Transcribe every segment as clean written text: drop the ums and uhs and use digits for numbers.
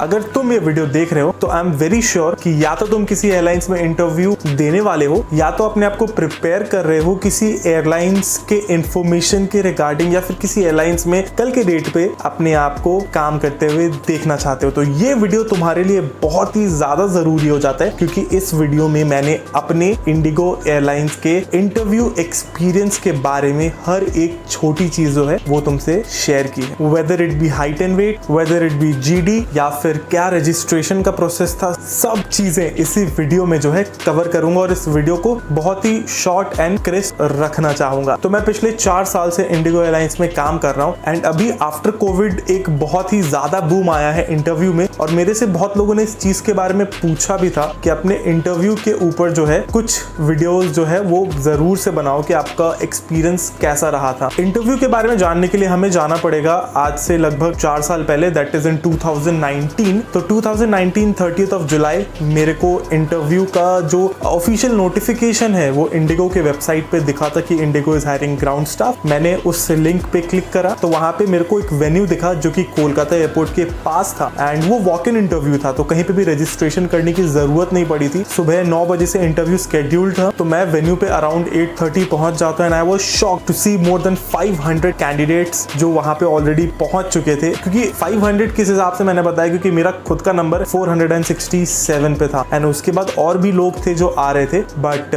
अगर तुम ये वीडियो देख रहे हो तो आई एम वेरी श्योर कि या तो तुम किसी एयरलाइंस में इंटरव्यू देने वाले हो या तो अपने आप को प्रिपेयर कर रहे हो किसी एयरलाइंस के इंफॉर्मेशन के रिगार्डिंग, या फिर किसी एयरलाइंस में कल के डेट पे अपने आप को काम करते हुए देखना चाहते हो। तो ये वीडियो तुम्हारे लिए बहुत ही ज्यादा जरूरी हो जाता है, क्योंकि इस वीडियो में मैंने अपने इंडिगो एयरलाइंस के इंटरव्यू एक्सपीरियंस के बारे में हर एक छोटी चीज जो है वो तुमसे शेयर की है। Whether it be height and weight, whether it be GD, या फिर क्या रजिस्ट्रेशन का प्रोसेस था, सब चीजें इसी वीडियो में जो है कवर करूंगा और इस वीडियो को बहुत ही शॉर्ट एंड क्रिस्प रखना चाहूंगा। तो मैं पिछले 4 साल से इंडिगो एयरलाइंस में काम कर रहा हूँ एंड अभी आफ्टर कोविड एक बहुत ही ज्यादा बूम आया है इंटरव्यू में, और मेरे से बहुत लोगों ने इस चीज के बारे में पूछा भी था कि अपने इंटरव्यू के ऊपर जो है कुछ वीडियोस जो है वो जरूर से बनाओ कि आपका एक्सपीरियंस कैसा रहा था। इंटरव्यू के बारे में जानने के लिए हमें जाना पड़ेगा आज से लगभग 4 साल पहले, दैट इज इन 2019। तो 2019 30th ऑफ जुलाई मेरे को इंटरव्यू का जो ऑफिशियल नोटिफिकेशन है वो इंडिगो के वेबसाइट पे दिखा था कि Indigo is hiring ground staff. मैंने उस लिंक पे क्लिक करा तो वहां पे मेरे को एक वेन्यू दिखा जो कि कोलकाता एयरपोर्ट के पास था एंड वो वॉक इन इंटरव्यू था, तो कहीं पे भी रजिस्ट्रेशन करने की जरूरत नहीं पड़ी थी। सुबह 9 बजे से इंटरव्यू शेड्यूल्ड था, तो मैं वेन्यू पे अराउंड 8:30 पहुंच जाता and I was shocked to see more than 500 candidates जो वहां पे ऑलरेडी पहुंच चुके थे। क्योंकि 500 किस हिसाब से मैंने बताया, क्योंकि मेरा खुद का नंबर 467 पे था एंड उसके बाद और भी लोग थे जो आ रहे थे, बट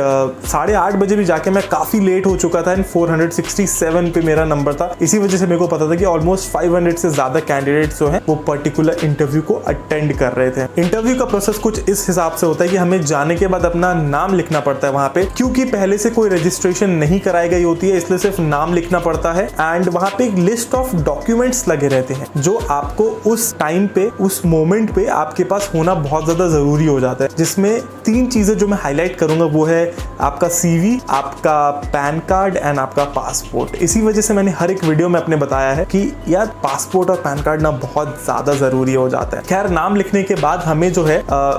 8:30 बजे भी जाके मैं काफी लेट हो चुका था एंड 467 पे मेरा नंबर था। इसी वजह से मेरे को पता था कि ऑलमोस्ट 500 से ज्यादा कैंडिडेट्स जो है वो पर्टिकुलर इंटरव्यू को अटेंड कर रहे थे। इंटरव्यू का प्रोसेस कुछ इस हिसाब से होता है कि हमें जाने के बाद अपना नाम लिखना पड़ता है वहां पे, क्योंकि पहले से कोई रजिस्ट्रेशन नहीं कराई गई होती है, इसलिए सिर्फ नाम लिखना पड़ता है एंड वहां पे एक लिस्ट ऑफ डॉक्यूमेंट्स लगे रहते हैं जो आपको उस टाइम पे, उस मोमेंट पे आपके पास होना बहुत ज्यादा जरूरी हो जाता है, जिसमें 3 चीजें जो मैं हाईलाइट करूंगा वो है आपका सीवी, आपका पैन कार्ड एंड आपका पासपोर्ट। इसी वजह से मैंने हर एक वीडियो में अपने बताया है कि यार पासपोर्ट और पैन कार्ड ना बहुत ज्यादा जरूरी हो जाता है। खैर, नाम लिखने के बाद हमें जो है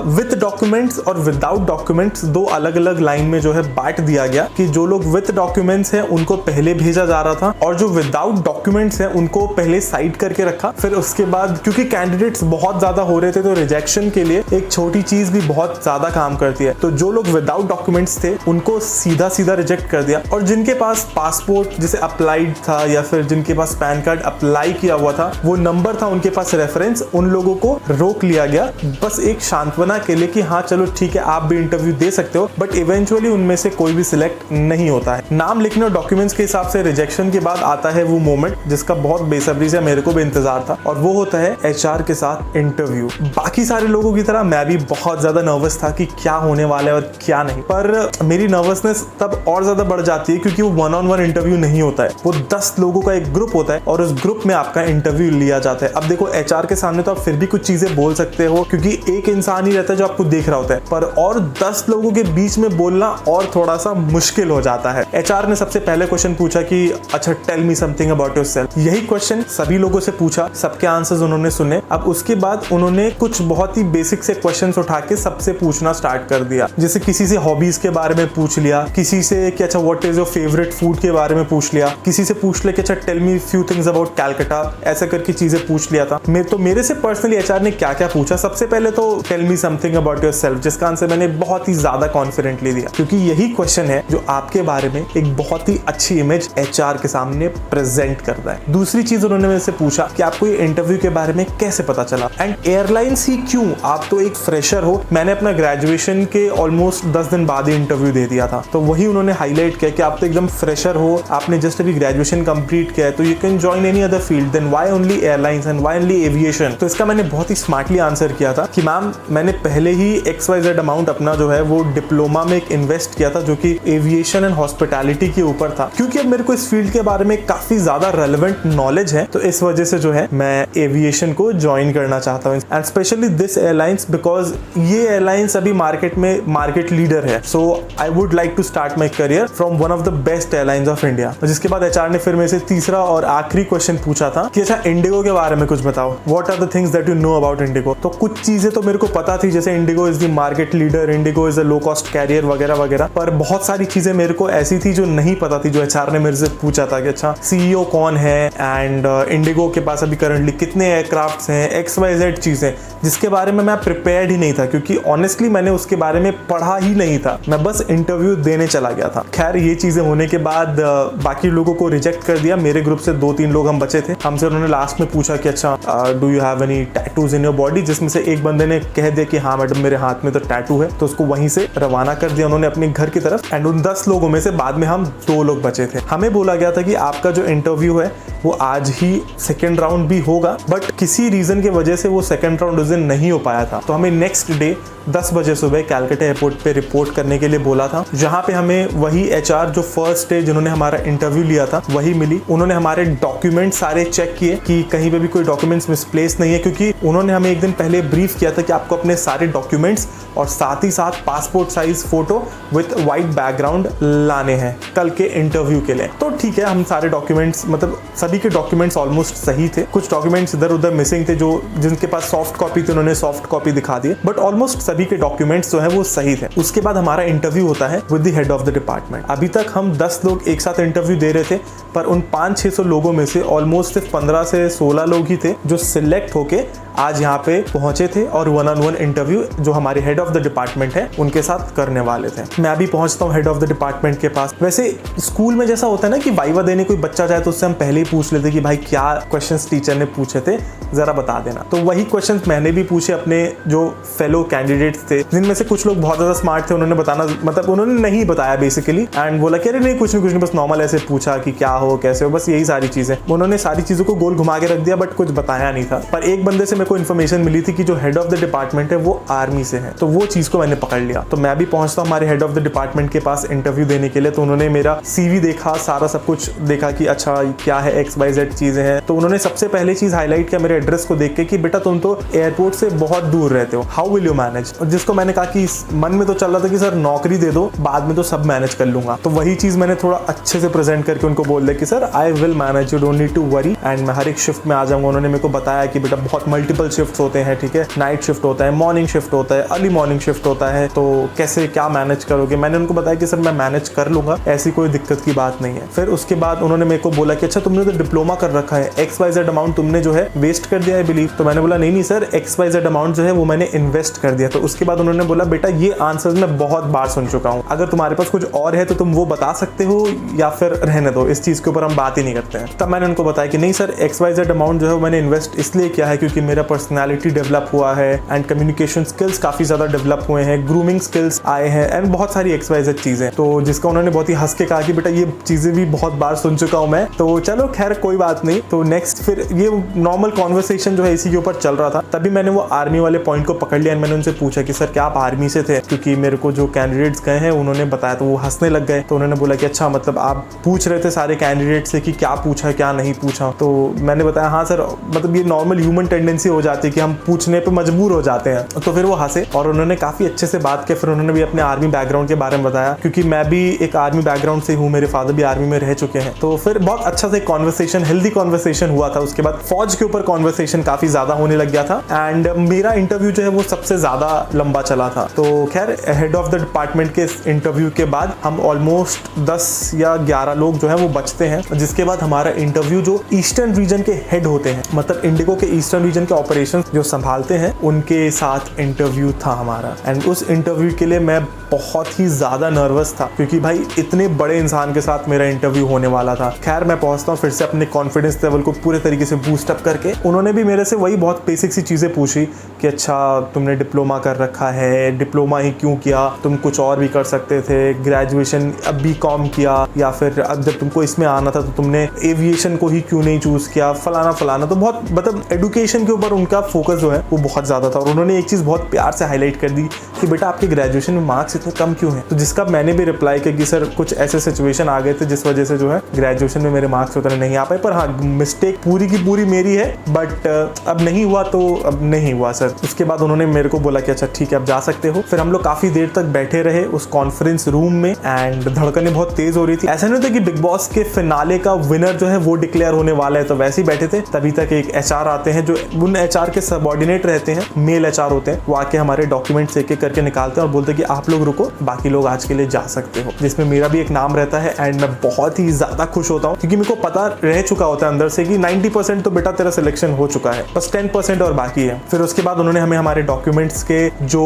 विद डॉक्यूमेंट्स और विदाउट डॉक्यूमेंट्स 2 अलग अलग लाइन में जो है बांट दिया गया कि जो लोग विद डॉक्यूमेंट्स हैं उनको पहले भेजा जा रहा था और जो विदाउट डॉक्यूमेंट्स हैं उनको पहले साइड करके रखा। फिर उसके बाद क्योंकि कैंडिडेट्स बहुत ज्यादा हो रहे थे तो रिजेक्शन के लिए एक छोटी चीज भी बहुत ज्यादा काम करती है, तो जो लोग विदाउट डॉक्यूमेंट्स थे उनको सीधा सीधा रिजेक्ट कर दिया, और जिनके पास पासपोर्ट जैसे अप्लाइड था या फिर जिनके पास पैन कार्ड अप्लाई किया हुआ था, वो नंबर था उनके पास रेफरेंस, उन लोगों को रोक लिया गया बस एक सांत्वना के लिए कि हाँ चलो ठीक है आप भी इंटरव्यू दे सकते हो, बट इवेंचुअली उनमें से कोई भी सिलेक्ट नहीं होता है। नाम लिखने और डॉक्यूमेंट्स के हिसाब से रिजेक्शन के बाद आता है वो मोमेंट जिसका बहुत बेसब्री से मेरे को भी इंतजार था, और वो होता है HR के साथ इंटरव्यू। बाकी सारे लोगों की तरह मैं भी बहुत ज्यादा नर्वस था कि क्या होने वाला है और क्या नहीं, पर मेरी नर्वसनेस तब और ज्यादा बढ़ जाती है क्योंकि वो 1-on-1 इंटरव्यू नहीं होता है, वो 10 लोगों का एक ग्रुप होता है और उस ग्रुप में आपका इंटरव्यू लिया जाता है। अब देखो HR के सामने तो आप फिर भी कुछ चीजें बोल सकते हो क्योंकि एक इंसान ही रहता है जो आपको देख रहा होता है, पर और 10 लोगों के बीच में बोलना और थोड़ा सा मुश्किल हो जाता है। HR ने सबसे पहले क्वेश्चन पूछा कि अच्छा tell me something about yourself. यही क्वेश्चन सभी लोगों से पूछा, सबके आंसर्स उन्होंने सुने। अब उसके बाद उन्होंने कुछ बहुत ही बेसिक से क्वेश्चंस उठा के सबसे पूछना स्टार्ट कर दिया, जैसे किसी से हॉबीज के बारे में पूछ लिया, किसी से कि अच्छा what is your favourite food के बारे में पूछ लिया, किसी से पूछ लिया कि अच्छा tell me few things about Calcutta, ऐसा करके चीजें पूछ लिया था। मेरे से पर्सनली HR ने क्या क्या पूछा, सबसे पहले तो tell me something about yourself, जिसका आंसर मैंने बहुत ही ज्यादा कॉन्फिडेंटली दिया क्योंकि यही क्वेश्चन है जो आपके बारे में एक बहुत ही अच्छी इमेज HR के सामने प्रेजेंट करता है। दूसरी चीज उन्होंने मेरे से पूछा कि आपको ये इंटरव्यू के बारे में कैसे पता चला एंड एयरलाइंस ही क्यों, आप तो एक फ्रेशर हो। मैंने अपना ग्रेजुएशन के ऑलमोस्ट 10 दिन बाद ही इंटरव्यू दे दिया था, तो वही उन्होंने हाईलाइट किया कि आप तो एकदम फ्रेशर हो, आपने जस्ट अभी ग्रेजुएशन कंप्लीट किया है, तो you can join any other field, then why only airlines and why only aviation. तो इसका मैंने बहुत ही स्मार्टली आंसर किया था कि मैम मैंने पहले ही XYZ अमाउंट अपना जो है वो डिप्लोमा में एक इन्वेस्ट किया था जो कि एविएशन एंड हॉस्पिटैलिटी के ऊपर था, क्योंकि अब मेरे को इस फील्ड के बारे में काफी ज्यादा रेलेवेंट नॉलेज है, तो इस वजह से जो है मैं एविएशन को ज्वाइन करना चाहता हूँ and specially this airlines because ये एयरलाइंस अभी मार्केट में मार्केट लीडर है, so I would like to start my career from one of the best airlines of India. जिसके बाद HR ने फिर मेरे से तीसरा और आखिरी क्वेश्चन पूछा था कि अच्छा इंडिगो के बारे में कुछ बताओ, what are the things that you know about IndiGo. तो कुछ चीजें तो मेरे को पता थी, जैसे IndiGo is the market leader, IndiGo is a low cost carrier वगैरह वगैरह, पर बहुत सारी चीजें मेरे को ऐसी थी जो नहीं पता थी, जो HR ने मेरे से पूछा था कि अच्छा CEO कौन है एंड इंडिगो के पास अभी करंटली कितने एयरक्राफ्ट्स हैं, XYZ XYZ चीज़ें जिसके बारे में मैं प्रिपेयर्ड ही नहीं था, क्योंकि ऑनेस्टली मैंने उसके बारे में पढ़ा ही नहीं था, मैं बस इंटरव्यू देने चला गया था। खैर ये चीज़ें होने के बाद बाकी लोगों को रिजेक्ट कर दिया। मेरे ग्रुप से 2-3 लोग हम बचे थे। हमसे उन्होंने लास्ट में पूछा कि अच्छा do you have any tattoos in your body, जिसमें से एक बंदे ने कह दिया कि हाँ मैडम मेरे हाथ में तो टैटू है, तो उसको वहीं से रवाना कर दिया उन्होंने अपने घर की तरफ। एंड उन 10 लोगों में से बाद में हम 2 लोग बचे थे। हमें बोला गया था कि आपका जो इंटरव्यू है वो आज ही सेकेंड राउंड भी होगा, बट किसी रीजन की वजह से वो सेकेंड राउंड उस दिन नहीं हो पाया था। तो हमें नेक्स्ट डे 10 बजे सुबह कैलकाटा एयरपोर्ट पे रिपोर्ट करने के लिए बोला था, जहाँ पे हमें वही HR जो फर्स्ट डे जिन्होंने हमारा इंटरव्यू लिया था वही मिली। उन्होंने हमारे डॉक्यूमेंट सारे चेक किए कि कहीं पे भी कोई डॉक्यूमेंट्स मिसप्लेस नहीं है, क्योंकि उन्होंने हमें एक दिन पहले ब्रीफ किया था कि आपको अपने सारे डॉक्यूमेंट्स और साथ ही साथ passport size photo with white background लाने हैं कल के इंटरव्यू के लिए। तो ठीक है, हम सारे डॉक्यूमेंट्स मतलब सभी के डॉक्यूमेंट्स ऑलमोस्ट सही थे। कुछ डॉक्यूमेंट्स इधर उधर मिसिंग थे, जो जिनके पास सॉफ्ट कॉपी थी उन्होंने सॉफ्ट कॉपी दिखा दी, बट ऑलमोस्ट सभी के डॉक्यूमेंट्स जो है वो सही थे। उसके बाद हमारा इंटरव्यू होता है with the head of the department. अभी तक हम 10 लोग एक साथ इंटरव्यू दे रहे थे, पर उन 500-600 लोगों में से ऑलमोस्ट सिर्फ 15 से 16 लोग ही थे जो सिलेक्ट होके आज यहाँ पे पहुंचे थे और 1-on-1 इंटरव्यू जो हमारे हेड ऑफ द डिपार्टमेंट है उनके साथ करने वाले थे। मैं अभी पहुंचता हूँ हेड ऑफ द डिपार्टमेंट के पास। वैसे स्कूल में जैसा होता है ना कि वाइवा देने कोई बच्चा जाए तो उससे हम पहले ही पूछ लेते कि भाई क्या क्वेश्चंस टीचर ने पूछे थे जरा बता देना। तो वही क्वेश्चंस मैंने भी पूछे अपने जो फेलो कैंडिडेट्स थे, जिनमें से कुछ लोग बहुत ज्यादा स्मार्ट थे। उन्होंने बताना मतलब उन्होंने नहीं बताया बेसिकली, एंड बोला कि अरे नहीं कुछ नहीं बस नॉर्मल ऐसे पूछा कि क्या हो कैसे हो, बस यही सारी चीजें। उन्होंने सारी चीजों को गोल घुमा के रख दिया, बट कुछ बताया नहीं था। पर एक बंदे से मेरे को इन्फॉर्मेशन मिली थी कि जो हेड ऑफ द डिपार्टमेंट है वो आर्मी से है, तो वो चीज को मैंने पकड़ लिया। तो मैं भी पहुंचता हूँ हमारे हेड ऑफ द डिपार्टमेंट के पास इंटरव्यू देने के लिए। तो उन्होंने मेरा CV देखा, सारा सब कुछ देखा कि अच्छा क्या है XYZ चीजें हैं। तो उन्होंने सबसे पहले चीज हाईलाइट किया मेरे एड्रेस को देख के कि बेटा तुम तो एयरपोर्ट से बहुत दूर रहते हो, हाउ विल यू मैनेज। जिसको मैंने कहा कि मन में तो चल रहा था कि सर नौकरी दे दो, बाद में तो सब मैनेज कर लूंगा। तो वही चीज मैंने थोड़ा अच्छे से प्रेजेंट करके उनको बोल दिया कि sir I will manage, you don't need to worry, and मैं हर एक शिफ्ट में आ जाऊंगा। उन्होंने मेरे को बताया कि बेटा बहुत मल्टीपल शिफ्ट होते हैं, ठीक है, नाइट शिफ्ट होता है, मॉर्निंग शिफ्ट होता है, अर्ली मॉर्निंग शिफ्ट होता है, तो कैसे क्या मैनेज करोगे। मैंने उनको बताया कि सर मैं मैनेज कर लूंगा, ऐसी कोई दिक्कत की बात नहीं है। फिर उसके बाद उन्होंने मेरे को बोला कि अच्छा तुमने तो डिप्लोमा कर रखा है, XYZ अमाउंट तुमने जो है वेस्ट कर दिया है बिलीव। तो मैंने बोला नहीं सर XYZ अमाउंट जो है वो मैंने इन्वेस्ट कर दिया। तो उसके बाद उन्होंने बोला बेटा ये आंसर मैं बहुत बार सुन चुका हूँ, अगर तुम्हारे पास कुछ और है तो तुम वो बता सकते हो या फिर रहने दो, इस चीज के ऊपर हम बात ही नहीं करते हैं। तब मैंने उनको बताया कि नहीं सर XYZ अमाउंट जो है मैंने इन्वेस्ट इसलिए किया है क्योंकि मेरा पर्सनैलिटी डेवलप हुआ है एंड कम्युनिकेशन स्किल्स काफी ज्यादा डेवलप हुए हैं, ग्रूमिंग स्किल्स आए हैं एंड बहुत सारी XYZ चीजें। तो जिसका उन्होंने बहुत ही हंस के कहा कि बेटा ये चीजें भी बहुत बार सुन चुका हूं मैं। तो चलो खैर कोई बात नहीं। तो नेक्स्ट फिर ये नॉर्मल कॉन्वर्सेशन जो है इसी के ऊपर चल रहा था। तभी मैंने वो आर्मी वाले पॉइंट को पकड़ लिया एंड मैंने उनसे पूछा कि सर क्या आप आर्मी से थे, क्योंकि मेरे को जो कैंडिडेट्स गए हैं उन्होंने बताया। तो वो हंसने लग गए। तो उन्होंने बोला कि अच्छा मतलब आप पूछ रहे थे सारे कैंडिडेट से कि क्या पूछा क्या नहीं पूछा। तो मैंने बताया हाँ सर, मतलब ये नॉर्मल ह्यूमन टेंडेंसी हो जाती है कि हम पूछने पे मजबूर हो जाते हैं। तो फिर वो हंसे और उन्होंने काफी अच्छे से बात की। फिर उन्होंने भी अपने आर्मी बैकग्राउंड के बारे में बताया, क्योंकि मैं भी एक आर्मी बैकग्राउंड से हूँ, मेरे फादर भी आर्मी में रह चुके हैं। तो फिर बहुत अच्छा से कॉन्वर्सेशन, हेल्दी कॉन्वर्सेशन हुआ था। उसके बाद फौज के ऊपर कॉन्वर्सेशन काफी ज्यादा होने लग गया था एंड मेरा इंटरव्यू जो है वो सबसे ज्यादा लंबा चला था। तो खैर हेड ऑफ द डिपार्टमेंट के इंटरव्यू के बाद हम ऑलमोस्ट 10 या 11 लोग जो है वो बचते हैं, जिसके बाद हमारा इंटरव्यू जो ईस्टर्न रीजन के हेड होते हैं, मतलब इंडिगो के ईस्टर्न रीजन के ऑपरेशन जो संभालते हैं, उनके साथ इंटरव्यू था हमारा। एंड उस इंटरव्यू के लिए मैं बहुत ही ज्यादा नर्वस था, क्योंकि भाई इतने बड़े इंसान के साथ मेरा इंटरव्यू होने वाला था। खैर मैं पहुंचता हूँ फिर से अपने कॉन्फिडेंस लेवल को पूरे तरीके से बूस्ट अप करके। उन्होंने भी मेरे से वही बहुत बेसिक सी चीजें पूछी कि अच्छा तुमने डिप्लोमा कर रखा है, डिप्लोमा ही क्यों किया, तुम कुछ और भी कर सकते थे, ग्रेजुएशन अब BCom किया, या फिर अब जब तुमको इसमें आना था तो तुमने एविएशन को ही क्यों नहीं चूज किया, फलाना फलाना। तो बहुत मतलब एडुकेशन के ऊपर उनका फोकस जो है वो बहुत ज्यादा था। और उन्होंने एक चीज बहुत प्यार से हाईलाइट कर दी कि बेटा आपके ग्रेजुएशन में मार्क्स इतने कम क्यों हैं। तो जिसका मैंने भी रिप्लाई किया कि सर कुछ ऐसे सिचुएशन आ गए थे जिस वजह से जो है ग्रेजुएशन में मेरे मार्क्स उतने नहीं आ पाए, पर हाँ मिस्टेक पूरी की पूरी मेरी है, बट अब नहीं हुआ तो अब नहीं हुआ सर। उसके बाद उन्होंने मेरे को बोला कि अच्छा ठीक है अब जा सकते हो। फिर हम लोग काफी देर तक बैठे रहे उस कॉन्फ्रेंस रूम में एंड धड़कनें बहुत तेज हो रही थी। ऐसा नहीं था कि बिग बॉस के फिनाले का विनर जो है वो डिक्लेयर होने वाला है तो वैसे ही बैठे थे। तभी तक एक HR आते हैं जो उन उसमें HR के सबऑर्डिनेट रहते हैं, मेल HR होते हैं, वो आके हमारे डॉक्यूमेंट्स एक एक करके निकालते हैं और बोलते हैं कि आप लोग रुको, बाकी लोग आज के लिए जा सकते हो, जिसमें मेरा भी एक नाम रहता है। एंड मैं बहुत ही ज्यादा खुश होता हूँ क्योंकि मेरे को पता रह चुका होता है अंदर से कि 90% तो बेटा तेरा सिलेक्शन हो चुका है, बस 10% और बाकी है। फिर उसके बाद उन्होंने हमें हमारे डॉक्यूमेंट्स के जो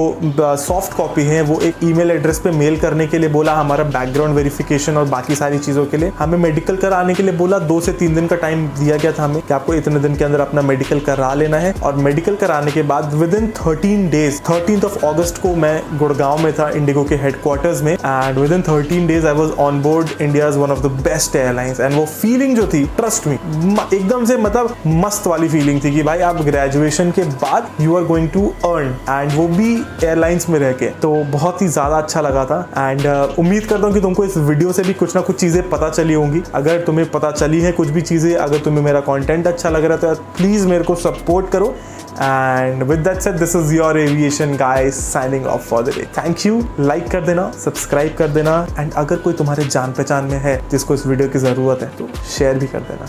सॉफ्ट कॉपी है वो एक ईमेल एड्रेस पे मेल करने के लिए बोला, हमारा बैकग्राउंड वेरिफिकेशन और बाकी सारी चीजों के लिए हमें मेडिकल कराने के लिए बोला। 2 से 3 दिन का टाइम दिया गया था हमें कि आपको इतने दिन के अंदर अपना मेडिकल करा लेना है। और मेडिकल कराने के बाद with in 13 days 13th of August को मैं गुड़गांव में था इंडिगो के हेडक्वार्टर्स में, and with in 13 days I was on board India's one of the best airlines. And वो फीलिंग जो थी, ट्रस्ट मी, एकदम से मतलब मस्त वाली फीलिंग थी कि भाई आप ग्रेजुएशन के बाद you are going to earn, and वो भी एयरलाइंस में रह के, तो बहुत ही ज्यादा अच्छा लगा था। एंड उम्मीद करता हूँ कि तुमको इस वीडियो से भी कुछ ना कुछ चीजें पता चली होंगी। अगर तुम्हें पता चली है कुछ भी चीजें, अगर तुम्हें मेरा कंटेंट अच्छा लग रहा है तो प्लीज मेरे को सपोर्ट करो। And with that said, this is your aviation guys signing off for the day. Thank you. Like कर देना, सब्सक्राइब कर देना, एंड अगर कोई तुम्हारे जान पहचान में है जिसको इस वीडियो की जरूरत है तो शेयर भी कर देना।